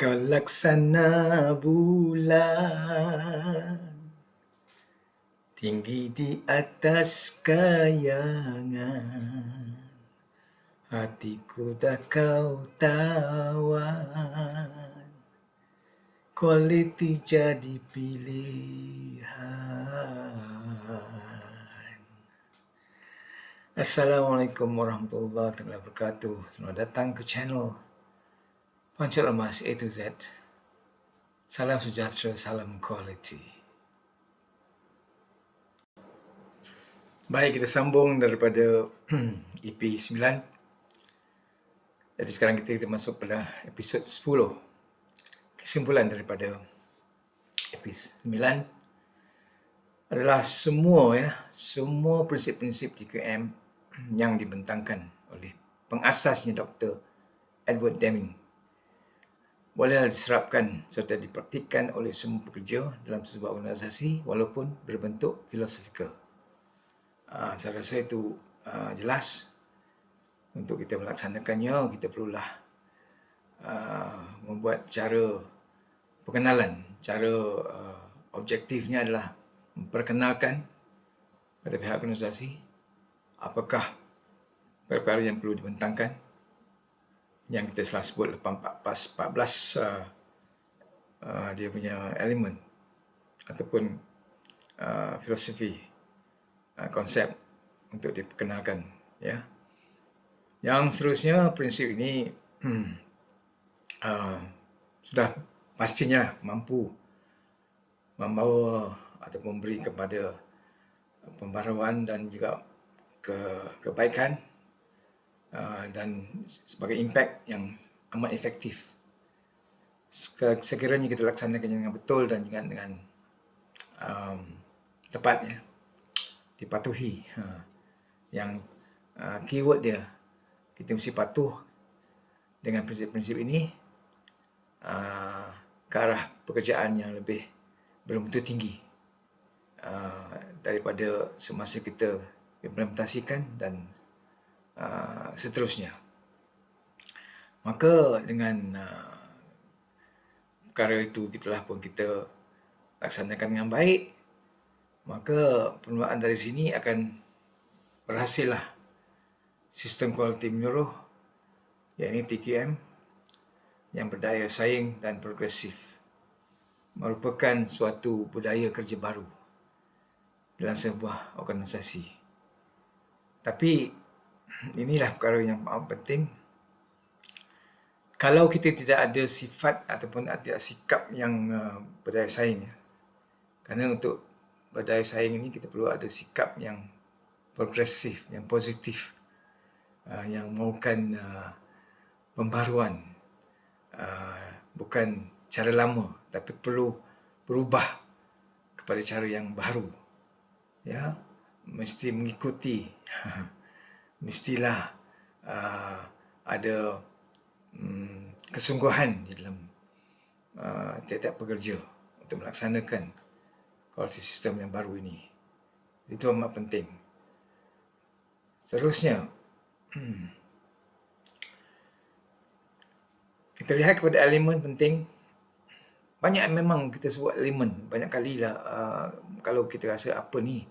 Kau laksana bulan tinggi di atas kayangan, hatiku dah kau tawan, kualiti jadi pilihan. Assalamualaikum warahmatullahi wabarakatuh. Selamat datang ke channel Pancat Emas A to Z. Salam sejahtera, salam kualiti. Baik, kita sambung daripada EP 9. Jadi sekarang kita masuk pada episod 10. Kesimpulan daripada EP 9 adalah semua prinsip-prinsip 3M yang dibentangkan oleh pengasasnya Dr. Edward Deming boleh diserapkan serta dipraktikkan oleh semua pekerja dalam sebuah organisasi walaupun berbentuk filosofikal. Saya rasa itu jelas. Untuk kita melaksanakannya, kita perlulah membuat cara perkenalan. Cara objektifnya adalah memperkenalkan pada pihak organisasi apakah perkara yang perlu dibentangkan, yang kita telah sebut 14 dia punya elemen ataupun filosofi konsep untuk diperkenalkan, ya. Yang seterusnya, prinsip ini sudah pastinya mampu membawa atau memberi kepada pembaruan dan juga kebaikan dan sebagai impak yang amat efektif sekiranya kita laksanakan dengan betul dan juga dengan tepat, ya, dipatuhi. Yang keyword dia, kita mesti patuh dengan prinsip-prinsip ini ke arah pekerjaan yang lebih bermutu tinggi daripada semasa kita implementasikan dan seterusnya. Maka dengan perkara itu kita laksanakan dengan baik, maka perlumbaan dari sini akan berhasillah sistem kualiti menyeluruh, iaitu TKM, yang berdaya saing dan progresif, merupakan suatu budaya kerja baru dalam sebuah organisasi. Tapi inilah perkara yang amat penting. Kalau kita tidak ada sifat ataupun ada sikap yang berdaya saing, kerana untuk berdaya saing ini kita perlu ada sikap yang progresif, yang positif, yang mahukan pembaruan, bukan cara lama, tapi perlu berubah kepada cara yang baru, ya. Mesti mengikuti mestilah ada kesungguhan di dalam tiap-tiap pekerja untuk melaksanakan kualiti sistem yang baru ini. Itu amat penting. Seterusnya, kita lihat kepada elemen penting. Banyak memang kita sebut elemen, banyak kalilah kalau kita rasa apa ni,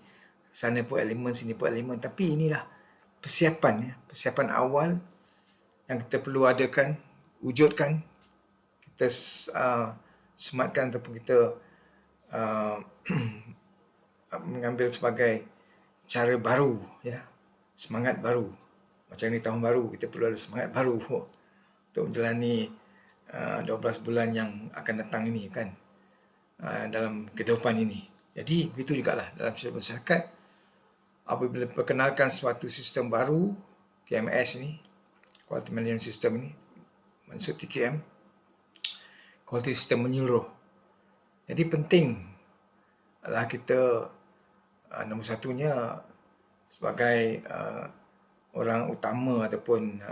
sana pun elemen, sini pun elemen, tapi inilah persiapan, ya, persiapan awal yang kita perlu adakan, wujudkan, kita sematkan ataupun kita mengambil sebagai cara baru, ya, semangat baru. Macam ni tahun baru, kita perlu ada semangat baru untuk menjalani 12 bulan yang akan datang ini, kan, dalam kehidupan ini. Jadi begitu jugalah dalam masyarakat. Apabila perkenalkan suatu sistem baru, QMS ni, Quality Management System ni, maksud TKM, Quality System menyeluruh. Jadi penting adalah kita nombor satunya sebagai orang utama ataupun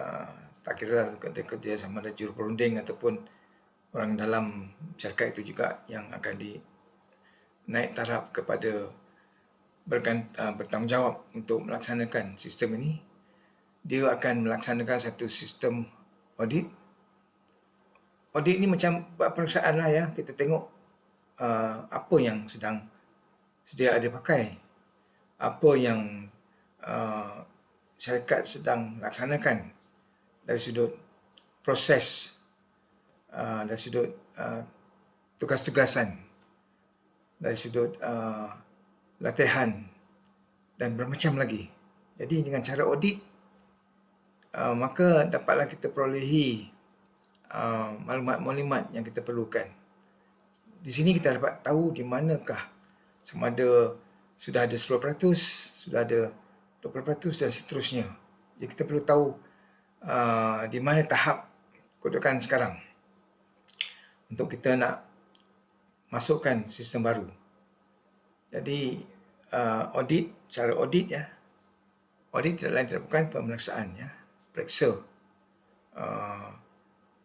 tak kira kerja sama ada juru perunding ataupun orang dalam masyarakat itu juga yang akan naik taraf kepada bertanggungjawab untuk melaksanakan sistem ini. Dia akan melaksanakan satu sistem audit audit ni macam buat pemeriksaan lah ya. Kita tengok apa yang sedang sedia ada pakai, apa yang syarikat sedang laksanakan dari sudut proses, dari sudut tugas-tugasan, dari sudut latihan dan bermacam lagi. Jadi dengan cara audit, maka dapatlah kita perolehi maklumat-maklumat yang kita perlukan. Di sini kita dapat tahu di manakah sama ada sudah ada 10%, sudah ada 20% dan seterusnya. Jadi kita perlu tahu di mana tahap kedudukan sekarang untuk kita nak masukkan sistem baru. Jadi audit, cara audit ya. Audit tidak lain tidak bukan pemeriksaan ya. Periksa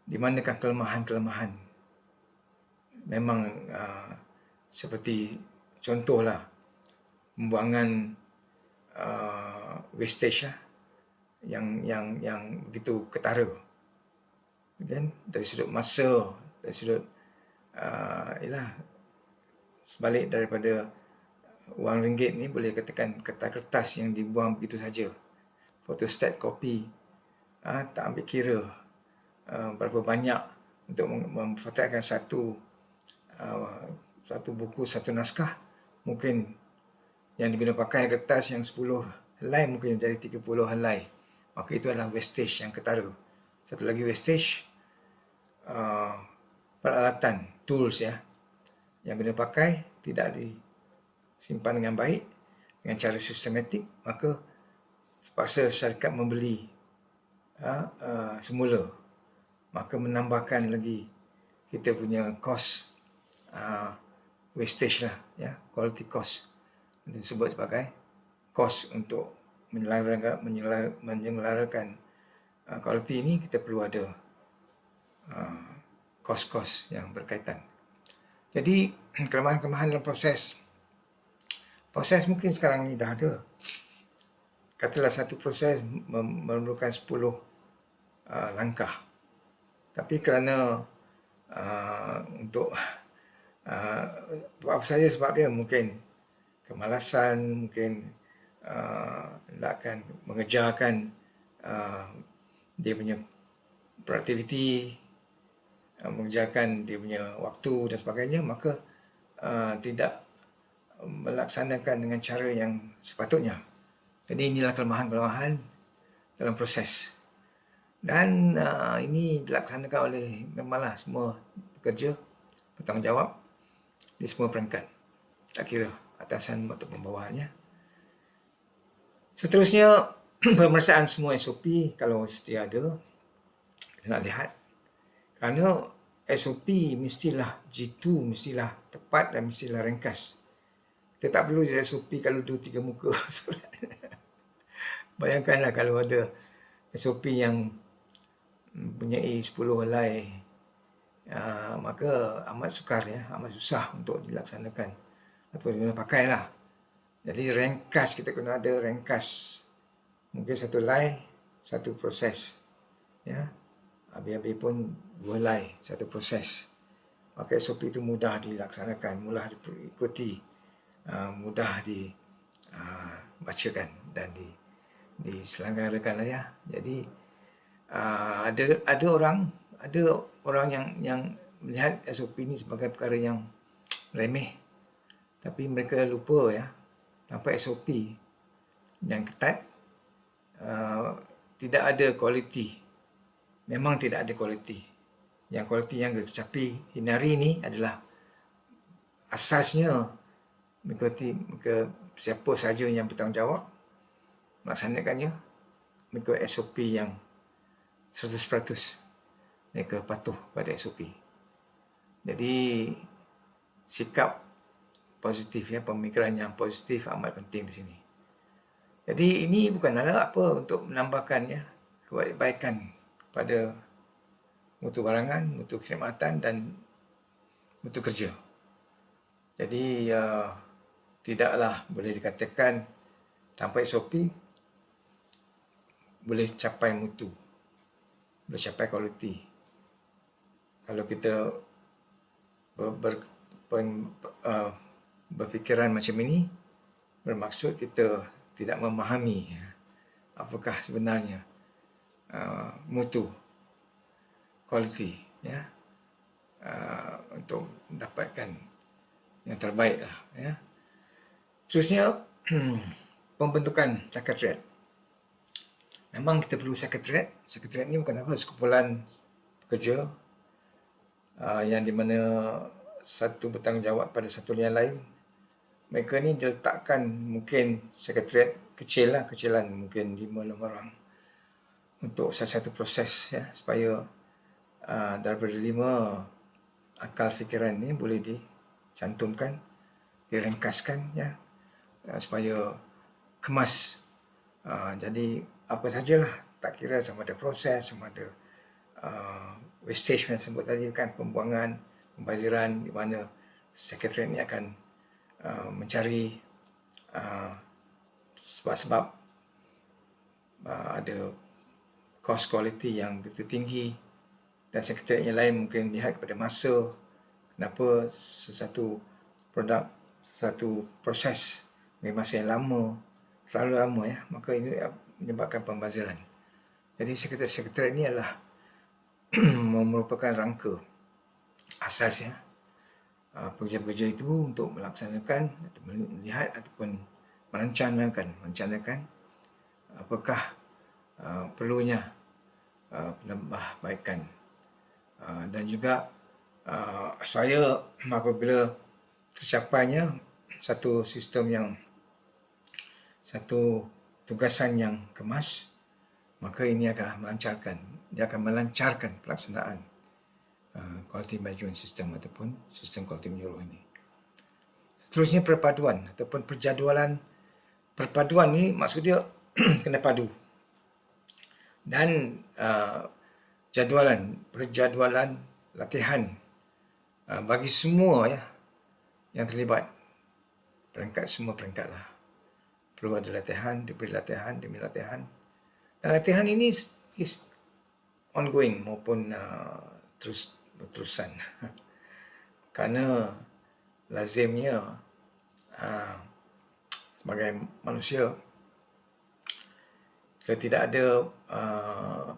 di manakah kelemahan-kelemahan. Memang seperti contohlah pembuangan wastage lah, yang begitu ketara, kan? Dari sudut masa, dari sudut sebalik daripada wang ringgit ni boleh katakan kertas-kertas yang dibuang begitu saja. Photostat copy, tak ambil kira berapa banyak untuk memfotokan satu buku, satu naskah. Mungkin yang digunakan pakai kertas yang 10 helai mungkin dari 30 helai. Maka itu adalah wastage yang ketara. Satu lagi wastage, peralatan, tools ya, yang guna pakai tidak disimpan dengan baik dengan cara sistematik, maka terpaksa syarikat membeli semula, maka menambahkan lagi kita punya cost wastage lah ya, quality cost disebut sebagai cost untuk menyelenggarakan quality ini. Kita perlu ada kos-kos yang berkaitan. Jadi kelemahan-kelemahan dalam proses mungkin sekarang ni dah ada. Katalah satu proses memerlukan 10 langkah, tapi kerana untuk apa saja sebab dia, mungkin kemalasan, mungkin akan mengejarkan dia punya produktiviti, mengejarkan dia punya waktu dan sebagainya, maka tidak melaksanakan dengan cara yang sepatutnya. Jadi inilah kelemahan-kelemahan dalam proses. Dan ini dilaksanakan oleh memanglah semua pekerja bertanggungjawab di semua peringkat, tak kira atasan ataupun bawahannya. Seterusnya, pemeriksaan semua SOP kalau sedia ada, kita nak lihat. Kerana SOP mestilah jitu, mestilah tepat dan mestilah ringkas. Kita tak perlu SOP kalau 2-3 muka surat. Bayangkanlah kalau ada SOP yang mempunyai 10 helai, maka amat sukar ya, amat susah untuk dilaksanakan atau guna pakailah. Jadi ringkas, kita kena ada ringkas. Mungkin 1 helai, 1 proses. Ya. Habis-habis pun 2 helai, 1 proses. Maka SOP itu mudah dilaksanakan, mudah diikuti, mudah dibacakan dan diselenggarakan lah ya. Jadi ada orang yang melihat SOP ini sebagai perkara yang remeh, tapi mereka lupa ya, tanpa SOP yang ketat tidak ada kualiti. Memang tidak ada kualiti. Yang kualiti yang dicapai hari ini adalah asasnya mengikuti siapa sahaja yang bertanggungjawab melaksanakannya, mengikut SOP yang 100% mereka patuh pada SOP. Jadi sikap positif ya, pemikiran yang positif amat penting di sini. Jadi ini bukanlah apa untuk menambahkan ya kebaikan pada mutu barangan, mutu khidmatan dan mutu kerja. Jadi tidaklah boleh dikatakan tanpa SOP boleh capai mutu, boleh capai kualiti. kalau kita ber, ber, berfikiran macam ini, bermaksud kita tidak memahami apakah sebenarnya mutu, kualiti, untuk mendapatkan yang terbaik lah. Seterusnya, pembentukan sekretariat. Memang kita perlu sekretariat. Sekretariat ni bukan apa, sekumpulan pekerja yang di mana satu bertanggungjawab pada satu yang lain. Mereka ni diletakkan mungkin sekretariat kecilan mungkin 5 orang untuk satu proses supaya daripada 5 akal fikiran ni boleh dicantumkan, direngkaskan supaya kemas. Jadi apa sajalah, tak kira sama ada proses, sama ada wastage yang sebut tadi kan, pembuangan, pembaziran, di mana sekretariat ini akan mencari sebab-sebab ada cost quality yang begitu tinggi, dan sekretariat yang lain mungkin lihat kepada masa, kenapa sesuatu produk, satu proses dengan masa yang lama, terlalu lama maka ini menyebabkan pembaziran. Jadi sekretariat ini adalah merupakan rangka asas pekerja-pekerja itu untuk melaksanakan atau melihat ataupun merencanakan apakah perlunya penambahbaikan dan juga supaya apabila tercapainya satu tugasan yang kemas, maka ini akan melancarkan pelaksanaan quality management system ataupun sistem quality menyuruh ini. Seterusnya, perpaduan ataupun perjadualan. Perpaduan ni maksud dia kena padu. Dan perjadualan latihan bagi semua yang terlibat. Semua perangkat lah. Perlu ada latihan, diberi latihan, demi latihan. Dan latihan ini is ongoing maupun berterusan. Kerana lazimnya sebagai manusia, kalau tidak ada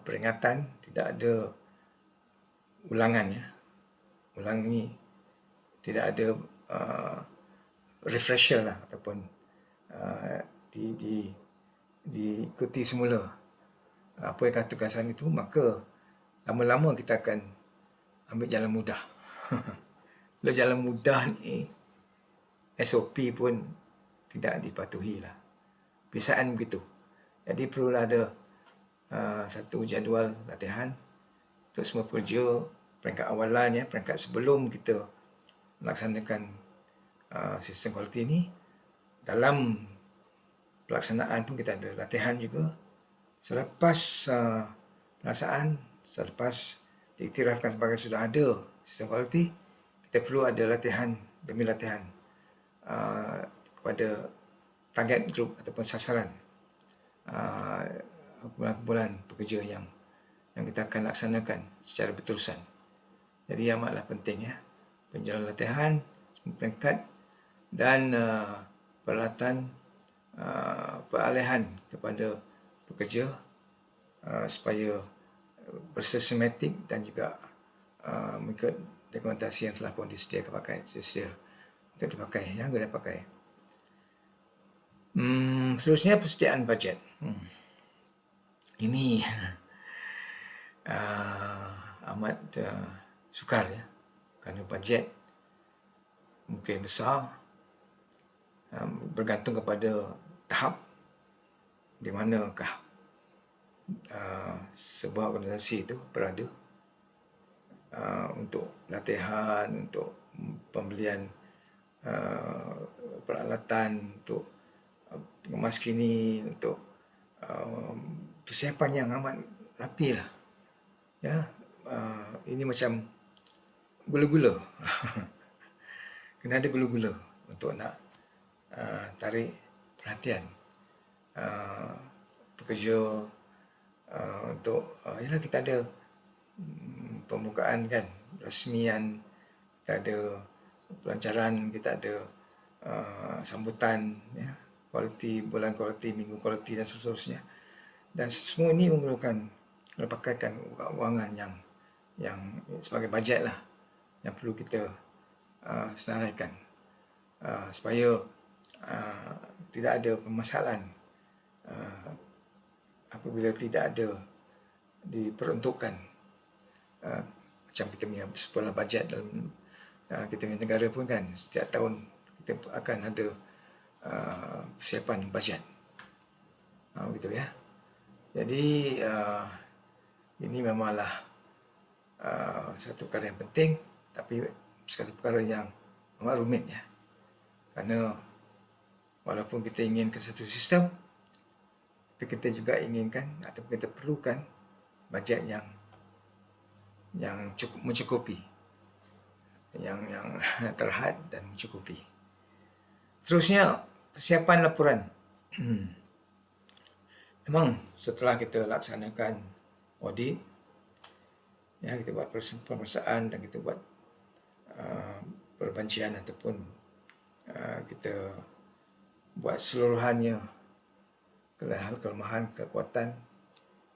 peringatan, tidak ada ulangi, tidak ada refresher lah, ataupun diikuti semula apa yang tugasan itu, maka lama-lama kita akan ambil jalan mudah. Kalau jalan mudah ni, SOP pun tidak dipatuhi lah. Biasaan begitu. Jadi perlu ada satu jadual latihan untuk semua pekerja, peringkat awalan peringkat sebelum kita melaksanakan sistem kualiti ini. Dalam pelaksanaan pun kita ada latihan juga. Selepas pelaksanaan, selepas diiktirafkan sebagai sudah ada sistem kualiti, kita perlu ada latihan demi latihan kepada target group ataupun sasaran kumpulan pekerja yang kita akan laksanakan secara berterusan. Jadi amatlah penting penjalan latihan peringkat dan peralatan peralihan kepada pekerja supaya bersistematik dan juga mengikut dokumentasi yang telah pun disediakan untuk dipakai, guna pakai. Seterusnya, persediaan bajet. Ini amat sukar kerana bajet mungkin besar, bergantung kepada tahap di manakah sebuah organisasi itu berada untuk latihan, untuk pembelian peralatan, untuk mengemas kini, untuk persiapan yang amat rapi lah. Ini macam gula-gula. Kena ada gula-gula untuk nak tarik perhatian pekerja untuk kita ada pembukaan rasmian, kita ada pelancaran, kita ada sambutan, ya, kualiti, bulan kualiti, minggu kualiti dan seterusnya. Dan semua ini memerlukan pakaikan kewangan yang sebagai bajet lah yang perlu kita senaraikan supaya tidak ada permasalahan apabila tidak ada diperuntukkan macam kita punya sebuah bajet dalam kita punya negara pun kan, setiap tahun kita akan ada persiapan bajet begitu ya. Jadi ini memanglah satu perkara yang penting, tapi satu perkara yang amat rumit ya. Kerana walaupun kita inginkan satu sistem, tapi kita juga inginkan atau kita perlukan bajet yang cukup mencukupi, yang terhad dan mencukupi. Seterusnya, persiapan laporan. Memang setelah kita laksanakan audit, ya, kita buat pemeriksaan dan kita buat perbancian ataupun kita buat seluruhannya kelemahan, kekuatan,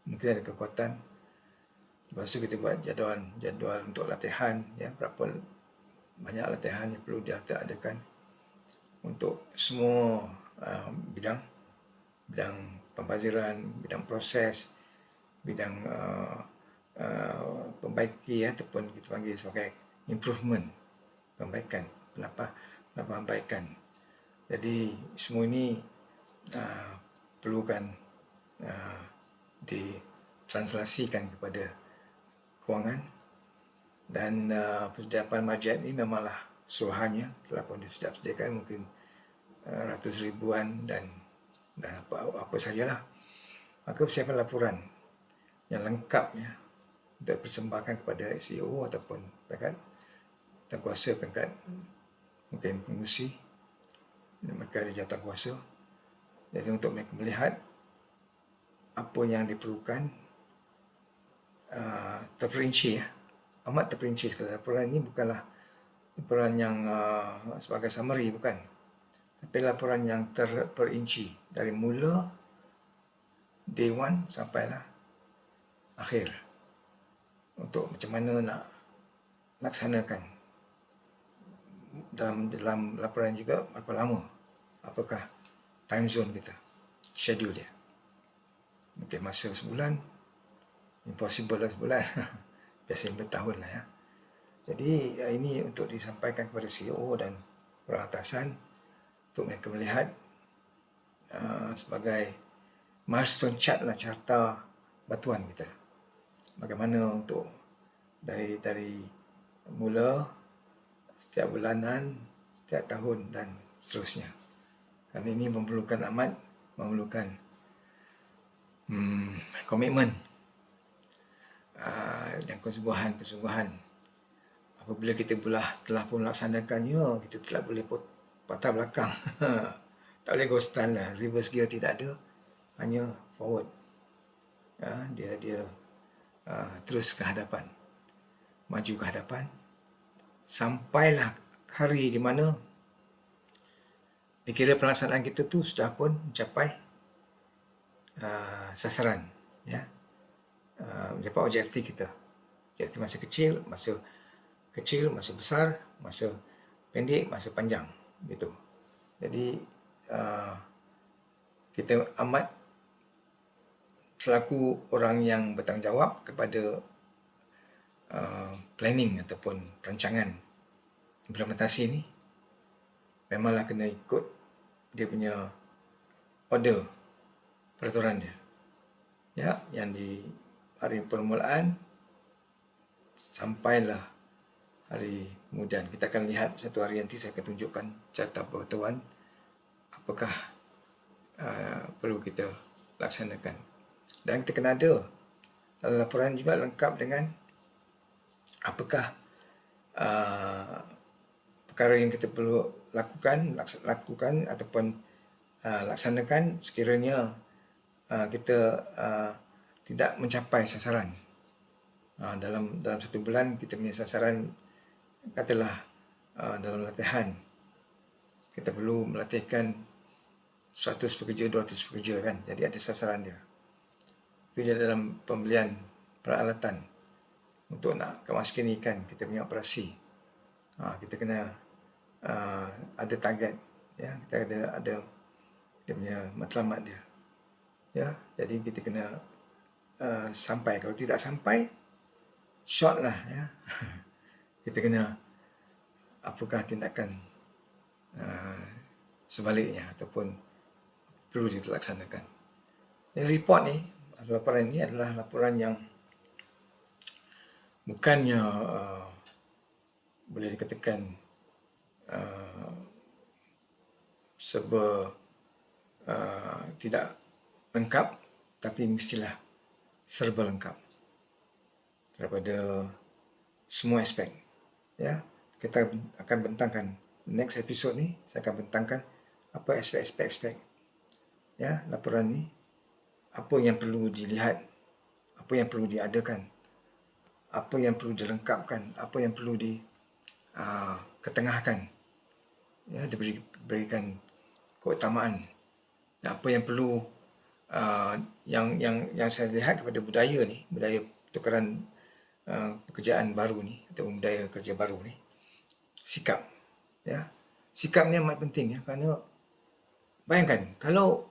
mungkin ada kekuatan. Lepas tu kita buat jadual untuk latihan, ya, berapa banyak latihan yang perlu diadakan untuk semua bidang pembaziran, bidang proses, bidang perbaiki ataupun kita panggil sebagai improvement, penambahbaikan. Jadi semua ini perlukan ditranslasikan kepada kewangan, dan persediaan bajet ini memanglah seluruhannya telah pun disediakan, mungkin ratus ribuan dan apa sajalah. Maka persiapan laporan yang lengkap, ya, untuk dipersembahkan kepada CEO ataupun peringkat tangguhkuasa, peringkat mungkin pengurusi, mereka ada jawatan kuasa. Jadi untuk mereka melihat apa yang diperlukan terperinci, ya, amat terperinci sekali. Laporan ini bukanlah laporan yang sebagai summary, bukan, tapi laporan yang terperinci dari mula day one sampailah akhir, untuk macam mana nak laksanakan. Dalam laporan juga berapa lama, apakah time zone kita, schedule dia. Mungkin masa sebulan, impossible lah sebulan, biasanya bertahun lah, ya. Jadi ini untuk disampaikan kepada CEO dan orang atasan untuk mereka melihat sebagai milestone chart lah, carta batuan kita. Bagaimana untuk dari mula, setiap bulanan, setiap tahun dan seterusnya. Kerana ini memerlukan komitmen dan kesungguhan. Apabila kita telah pun melaksanakannya, kita tidak boleh patah belakang. Tak boleh ghostan lah, reverse gear tidak ada, hanya forward. Dia terus ke hadapan, maju ke hadapan, sampailah hari di mana dikira pelaksanaan kita tu sudah pun mencapai sasaran, ya, mencapai objektif kita. Objektif masa kecil, masa besar, masa pendek, masa panjang, gitu. Jadi kita amat selaku orang yang bertanggungjawab kepada planning ataupun perancangan implementasi ni, memanglah kena ikut dia punya order, peraturan dia, ya, yang di hari permulaan sampailah hari kemudian. Kita akan lihat satu hari nanti, saya akan tunjukkan carta pemberitahuan apakah perlu kita laksanakan. Dan kita kena ada dalam laporan juga lengkap dengan apakah perkara yang kita perlu lakukan ataupun laksanakan sekiranya kita tidak mencapai sasaran. Dalam satu bulan kita punya sasaran, katalah dalam latihan kita perlu melatihkan 100 pekerja, 200 pekerja kan. Jadi ada sasaran dia. Itu je dalam pembelian peralatan untuk nak kemaskinikan kita punya operasi. Kita kena ada target, ya. Kita ada dia punya matlamat dia, ya. Jadi kita kena sampai. Kalau tidak sampai, short lah, ya. Kita kena apakah tindakan sebaliknya ataupun perlu dilaksanakan. Dan report ni, laporan ini adalah laporan yang bukannya boleh dikatakan serba tidak lengkap, tapi mestilah serba lengkap daripada semua aspek, ya. Kita akan bentangkan next episode ni, saya akan bentangkan apa aspek-aspek, ya, laporan ni, apa yang perlu dilihat, apa yang perlu diadakan, apa yang perlu dilengkapkan, apa yang perlu diketengahkan, ya, diberikan keutamaan, dan apa yang perlu yang saya lihat kepada budaya ni, budaya pertukaran pekerjaan baru ni atau budaya kerja baru ni, sikap, ya. Sikap ni amat penting, ya, kerana bayangkan kalau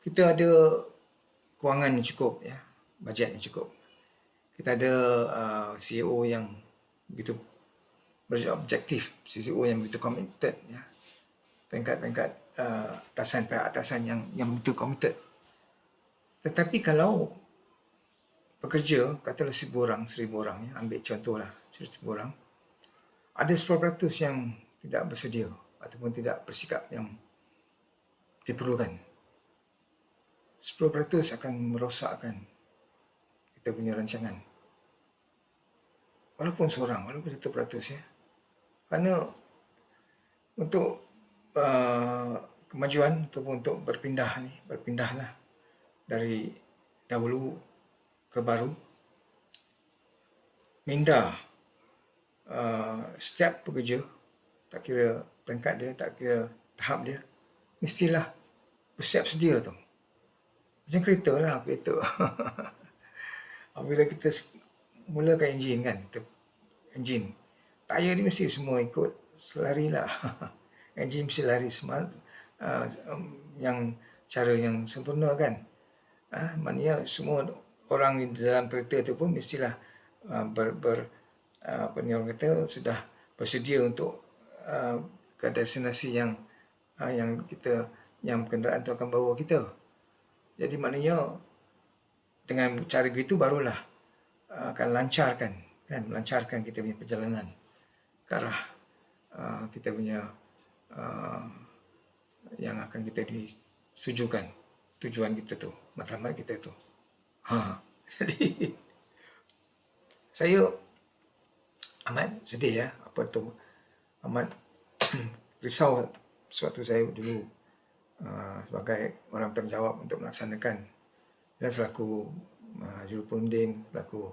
kita ada kewangan yang cukup, ya, bajet yang cukup, kita ada CEO yang begitu berobjektif, CEO yang begitu committed, ya, peringkat-peringkat pihak atasan yang begitu committed. Tetapi kalau pekerja, katalah 1,000 orang, ya, ambil contohlah 1,000 orang, ada 10% yang tidak bersedia ataupun tidak bersikap yang diperlukan. 10% akan merosakkan kita punya rancangan. Walaupun seorang, walaupun 1%, ya. Kerana untuk kemajuan ataupun untuk berpindahlah dari dahulu ke baru, minda setiap pekerja, tak kira peringkat dia, tak kira tahap dia, mestilah bersiap sedia tu. Macam kereta lah, kereta. Apabila kita mulakan enjin kan, enjin, tayar dia mesti semua ikut selari lah. Enjin mesti lari yang cara yang sempurna kan. Maknanya semua orang di dalam kereta tu pun mestilah apa ni orang kata, sudah bersedia untuk ke destinasi yang kenderaan tu akan bawa kita. Jadi maknanya dengan cara begitu barulah akan melancarkan kita punya perjalanan ke arah kita punya yang akan kita disujukan, tujuan kita tu, matlamat kita tu. Jadi saya amat sedih, ya, amat risau sewaktu saya dulu sebagai orang bertanggungjawab untuk melaksanakan, dan selaku jurupunding, selaku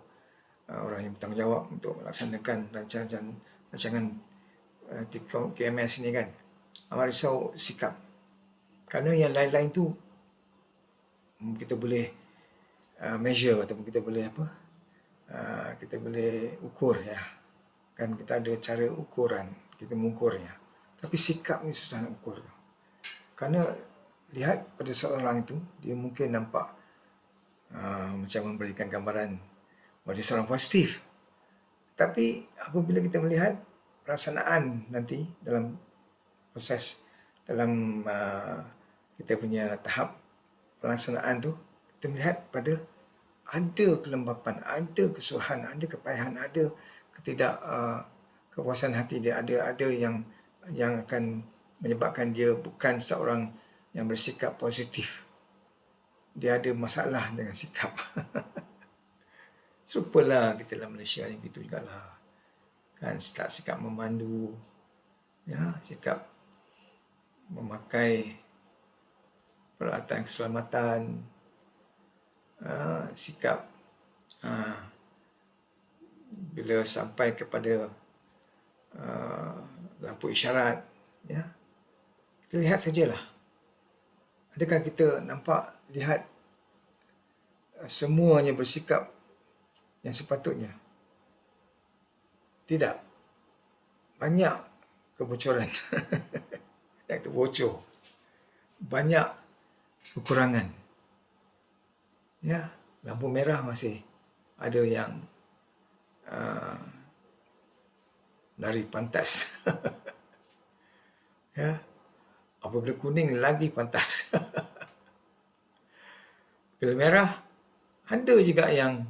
orang yang bertanggungjawab untuk melaksanakan rancangan KMS ini kan, amat risau sikap. Kerana yang lain-lain tu kita boleh measure ataupun kita boleh kita boleh ukur, ya. Kan kita ada cara ukuran, kita mengukurnya. Tapi sikap ni susah nak ukur tu. Kerana lihat pada seorang itu, dia mungkin nampak macam memberikan gambaran bahawa dia seorang positif. Tapi apabila kita melihat pelaksanaan nanti dalam proses, dalam kita punya tahap pelaksanaan tu, kita melihat pada ada kelembapan, ada kesusahan, ada kepayahan, ada kepuasan hati dia, ada yang akan menyebabkan dia bukan seorang yang bersikap positif. Dia ada masalah dengan sikap. Serupalah kita dalam Malaysia ni, gitu jugalah. Kan, sikap memandu, ya, sikap memakai peralatan keselamatan, sikap bila sampai kepada lampu isyarat, ya, kita lihat sajalah. Adakah kita nampak, lihat semuanya bersikap yang sepatutnya? Tidak. Banyak kebocoran yang terbocor. Banyak kekurangan. Ya, lampu merah masih ada yang lari pantas. Ya, apabila kuning lagi pantas. Bila merah ada juga yang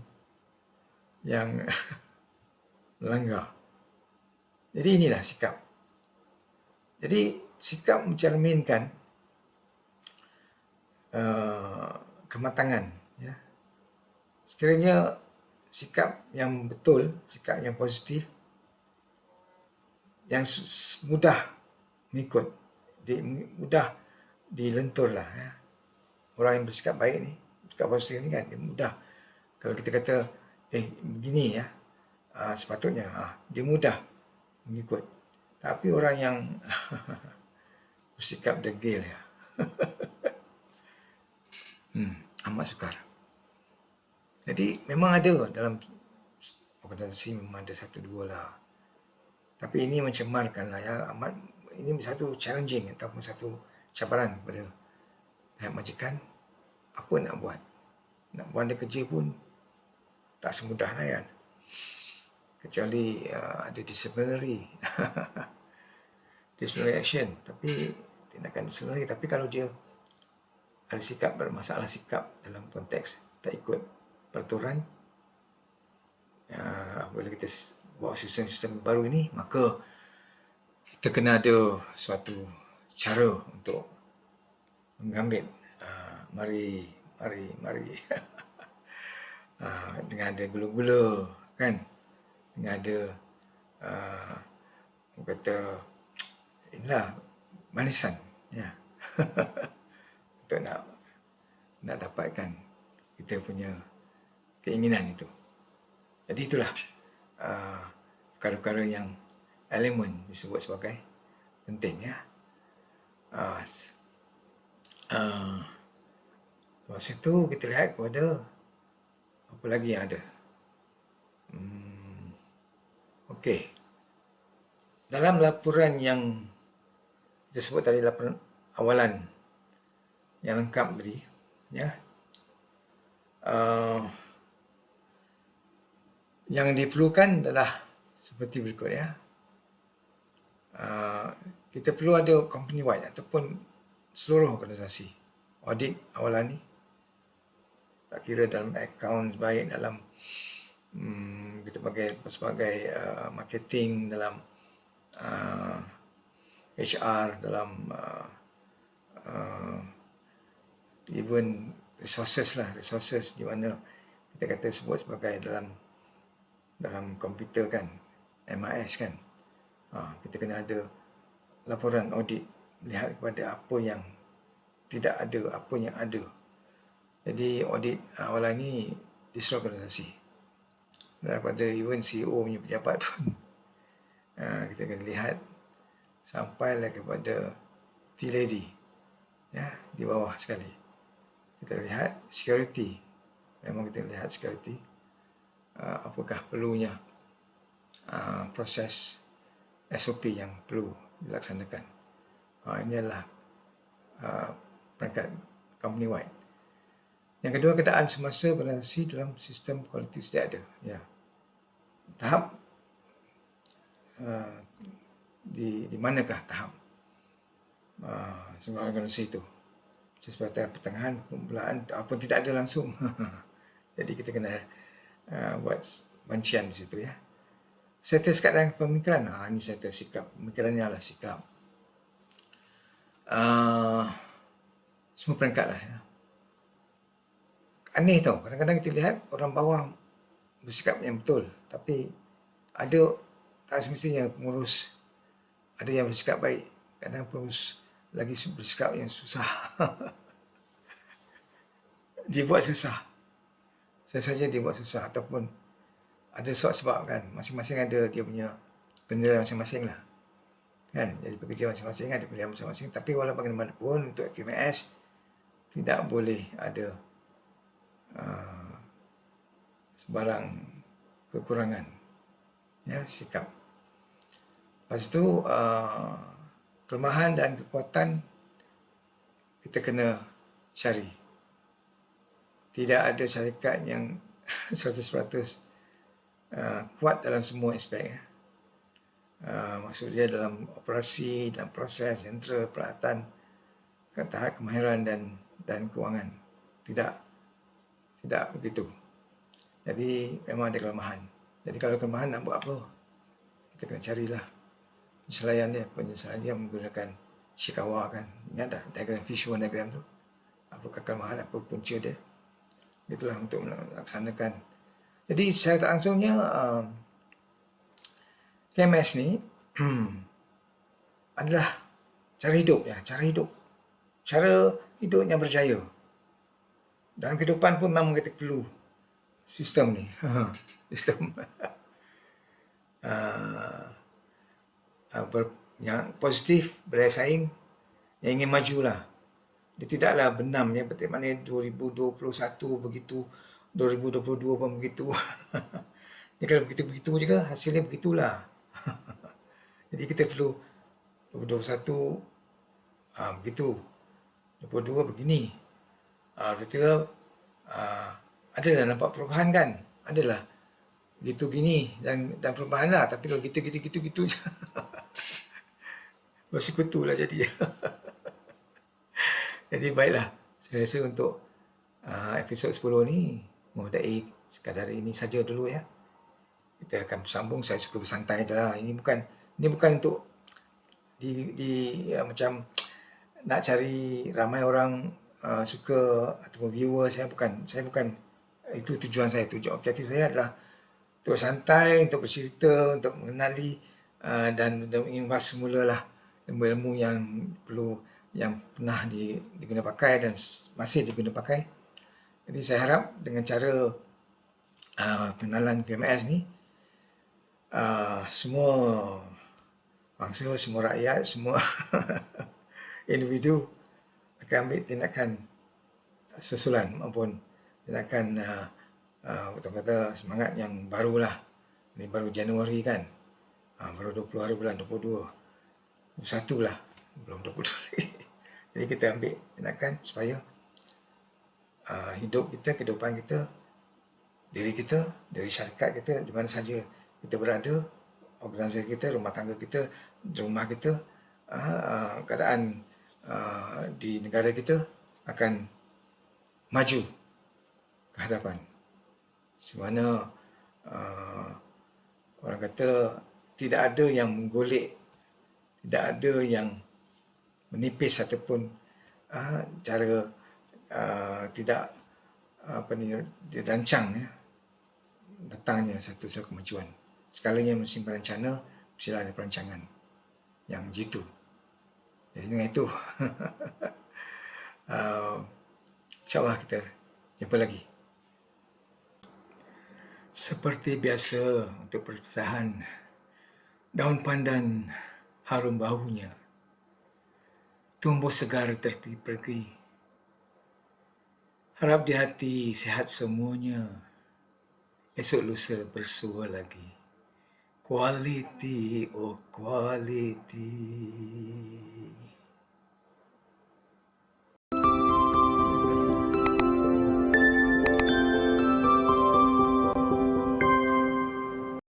melanggar. Jadi inilah sikap. Jadi sikap mencerminkan kematangan. Ya. Sekiranya sikap yang betul, sikap yang positif, yang mudah mengikut, mudah dilenturlah. Ya. Orang yang bersikap baik ni, bersikap positif ni kan, dia mudah. Kalau kita kata, begini ya, sepatutnya, dia mudah mengikut. Tapi orang yang bersikap degil ya, amat sukar. Jadi memang ada dalam organisasi, memang ada satu dua lah. Tapi ini mencemarkan lah ya, ini satu challenging ataupun satu cabaran kepada pihak majikan. Apa nak buat? Nak buat dia kerja pun tak semudah lah kan. Kecuali ada disciplinary action, tapi tindakan disciplinary. Tapi kalau dia ada sikap, bermasalah sikap dalam konteks tak ikut peraturan, apabila kita bawa sistem baru ini, maka kita kena ada suatu cara untuk mengambil mari dengan ada gula-gula kan, dengan ada kata inilah manisan ya. Untuk nak dapatkan kita punya keinginan itu. Jadi itulah perkara-perkara yang elemen disebut sebagai penting ya. Lepas itu kita lihat kepada apa lagi yang ada. Okey. Dalam laporan yang kita sebut tadi, laporan awalan yang lengkap tadi, ya. Yang diperlukan adalah seperti berikut ya. Kita perlu ada company wide ataupun seluruh organisasi audit awalan ni. Tak kira dalam accounts, baik dalam kita sebagai marketing, dalam HR, dalam even resources di mana kita kata sebut sebagai dalam komputer kan, MIS kan. Kita kena ada laporan audit, melihat kepada apa yang tidak ada, apa yang ada. Jadi audit awalan ni di seluruh organisasi, daripada even CEO punya pejabat pun kita kena lihat sampailah kepada T-Lady ya, di bawah sekali. Kita lihat security, memang kita lihat security, apakah perlunya proses SOP yang perlu dilaksanakan. Ini adalah perangkat company wide. Yang kedua, keadaan semasa organisasi dalam sistem kualiti sedia ada. Ya. Tahap di manakah tahap sebuah organisasi itu? Seperti pertengahan, permulaan, apa tidak ada langsung. Jadi kita kena buat bancian di situ ya. Status keadaan pemikiran, ini status sikap. Pemikirannya adalah sikap. Semua perangkat lah ya. Aneh tau, kadang-kadang kita lihat orang bawah bersikap yang betul, tapi ada tak semestinya pengurus ada yang bersikap baik, kadang pengurus lagi bersikap yang susah. Dibuat susah, saya saja dibuat susah, ataupun ada sebab kan. Masing-masing ada dia punya penilaian masing-masing lah. Kan? Jadi pekerja masing-masing ada penilaian masing-masing. Tapi walau bagaimanapun untuk QMS tidak boleh ada sebarang kekurangan, ya, sikap. Lepas tu kelemahan dan kekuatan kita kena cari. Tidak ada syarikat yang 100% kuat dalam semua aspek. Maksudnya dalam operasi, dalam proses, jentera, peralatan, tahap kemahiran dan kewangan. Tidak begitu. Jadi memang ada kelemahan. Jadi kalau kelemahan nak buat apa? Kita kena carilah penyelesaian dia menggunakan Ishikawa kan. Ingat tak diagram visual diagram tu? Apakah kelemahan, apa punca dia? Itulah untuk melaksanakan. Jadi secara tak langsungnya KMS ni adalah cara hidup ya, cara hidup yang berjaya. Dalam kehidupan pun memang kita perlu sistem ni. Sistem yang positif, berdaya saing, yang ingin majulah. Dia tidaklah benam ya, betul mana 2021 begitu, 2022 pun begitu. Jadi kalau begitu-begitu juga hasilnya begitulah. Jadi kita perlu 2021 begitu, 2022 begini. Betul adalah nampak perubahan kan? Adalah gitu gini dan perubahan lah. Tapi kalau gitu je. Bersekutulah jadi. Jadi baiklah. Saya rasa untuk episod 10 ni memadai sekadar ini saja dulu ya. Kita akan bersambung. Saya suka bersantai dah. Ini bukan untuk macam nak cari ramai orang suka ataupun viewer. Saya bukan itu tujuan saya. Tujuan objektif saya adalah untuk santai, untuk bercerita, untuk mengenali dan ingin bahas semula lah ilmu-ilmu yang pernah diguna pakai dan masih diguna pakai. Jadi saya harap dengan cara pengenalan QMS ni semua bangsa, semua rakyat, semua individu akan ambil tindakan susulan maupun tindakan kata-kata semangat yang barulah. Ini baru Januari kan. Baru 20 hari bulan 22. 21 lah. Belum 22 lagi. Jadi kita ambil tindakan supaya hidup kita, kehidupan kita, diri kita, dari syarikat kita, di mana saja kita berada, organisasi kita, rumah tangga kita, rumah kita, keadaan di negara kita akan maju ke hadapan. Semana orang kata tidak ada yang menggolek, tidak ada yang menipis ataupun cara tidak dirancang ya, datangnya satu kemajuan. Sekalanya mesti berencana, mestilah ada perancangan yang jitu. Jadi dengan itu InsyaAllah kita jumpa lagi. Seperti biasa untuk perpisahan, daun pandan harum baunya, tumbuh segar terpergi. Harap di hati sihat semuanya, esok lusa bersua lagi. Quality, oh quality.